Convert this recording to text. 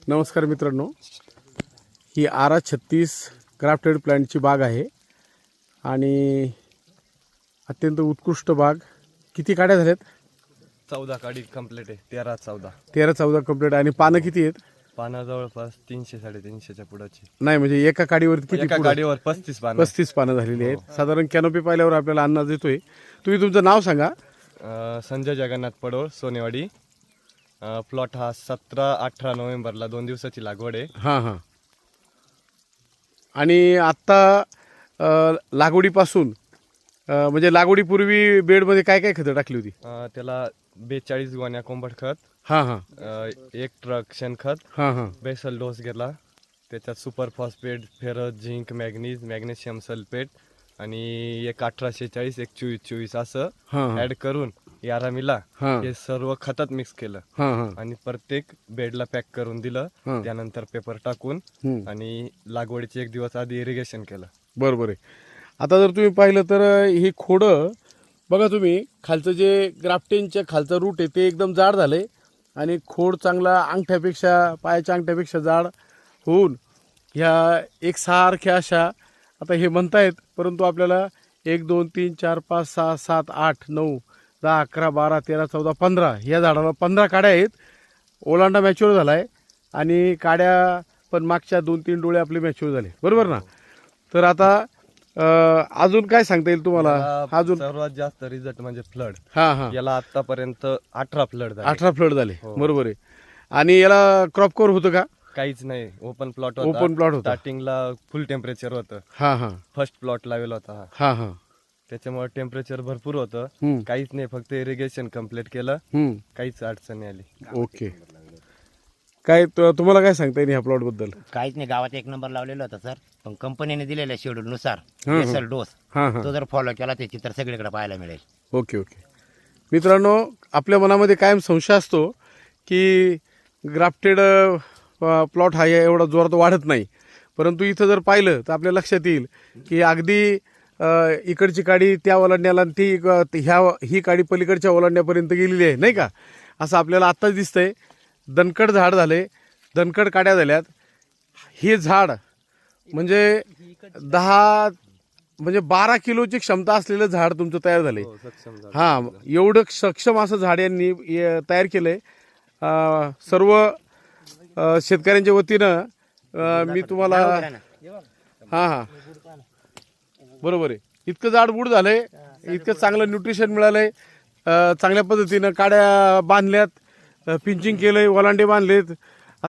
नमस्कार मित्रांनो, ही आरा-36 ग्राफ्टेड प्लांटची बाग आहे आणि अत्यंत उत्कृष्ट बाग. किती काड्या झाल्यात? 14 काडी कंप्लीट आहे. 13-14 13-14 कंप्लीट. आणि पानं किती आहेत? पानं जवळपास 300-350च्या पुढाची. नाही म्हणजे एका काडीवर किती? एका काडीवर 35 पानं. 35 पानं झालेली आहेत. साधारण कॅनोपी पाहिल्यावर आपल्याला अंदाज येतोय. तुम्ही तुमचं नाव सांगा. संजय जगन्नाथ पडोळ, सोनेवाडी. प्लॉट हा 17-18 नोव्हेंबरला 2 दिवसाची लागवड आहे. हां हां. आणि आत्ता लागवडीपासून म्हणजे लागवडीपूर्वी बेडमध्ये काय काय खतं टाकली होती? त्याला 42 गोण्या कोंबड खत, हां हां 1 ट्रक शेणखत, हां हां बेसल डोस घेतला. त्याच्यात super phosphate, ferrous, zinc, magnesium sulphate आणि एक 1840, एक 24-24 असं हां ऍड करून यारामीला हां हे सर्व खतात मिक्स केलं हां हां आणि प्रत्येक बेडला पॅक करून दिलं. हां. त्यानंतर पेपर टाकून आणि लागवडीचे 1 दिवस आधी इरिगेशन केलं. बरोबर आहे. आता जर तुम्ही पाहिलं तर ही खोडं बघा तुम्ही, खालचं जे ग्राफ्टिंगच्या खालचं रूट आहे ते एकदम जाड झालंय आणि खोड चांगला अंगठ्यापेक्षा, पायाच्या अंगठ्यापेक्षा जाड होऊन ह्या एकसारख्या अशा आता हे म्हणतायत, परंतु आपल्याला 1 2 3 4 5 6 7 8 9 10 11 12 13 14 15 या झाडाला 15 काड्या आहेत. ओलांडा मॅच्युअर झाला आहे आणि काड्या पण मागच्या 2-3 डोळे आपले मॅच्युअर झाले, बरोबर ना? तर आता अजून काय सांगता येईल तुम्हाला? याला अजून सर्वात जास्त रिझल्ट म्हणजे फ्लड. हां हां याला आतापर्यंत 18 फ्लड झाले. 18 फ्लड झाले, हो. बरोबर आहे. आणि याला क्रॉप कव्हर होतं का? काहीच नाही, ओपन प्लॉट ओपन प्लॉट होता. स्टार्टिंगला फुल टेम्परेचर होतं. हां हां फर्स्ट प्लॉट लावला होता हा. हां हां त्याच्यामुळे टेम्परेचर भरपूर होतं. हम्म. काहीच नाही, फक्त इरिगेशन कम्प्लीट केलं, काहीच अडचण नाही आली. ओके. काय तुम्हाला काय सांगता येईल ह्या प्लॉट बद्दल? काहीच नाही, गावात 1 नंबर लावलेला होता सर. पण कंपनीने दिलेल्या शेड्यूल नुसार हं. बेसल डोस हां हां तो जर फॉलो केला ते चित्र सगळीकडे पाहायला मिळेल. Okay okay. मित्रांनो, आपल्या मनामध्ये कायम संशय असतो की ग्राफ्टेड प्लॉट हा एवढा जोरात वाढत नाही, परंतु इथं जर पाहिलं तर आपल्या लक्षात येईल की अगदी इकडची काडी त्या ओलांड्याला आणि ही काडी पलीकडच्या ओलांड्यापर्यंत गेलेली आहे, नाही का? असं आपल्याला आत्ताच दिसतंय. दणकट झाड झाले, दणकट काड्या झाल्यात. हे झाड म्हणजे 12 किलोची क्षमता असलेलं झाड तुमचं तयार झालंय. हो, सक्षम झालं. हां, एवढं सक्षम असं झाड यांनी तयार केलंय. सर्व शेतकऱ्यांच्या वतीनं मी तुम्हाला हां हां बरोबर आहे. इतकं जाड बूड झालंय, इतकं चांगलं न्यूट्रिशन मिळालंय, चांगल्या पद्धतीनं काड्या बांधल्यात, पिंचिंग केलंय, ओलांडे बांधलेत,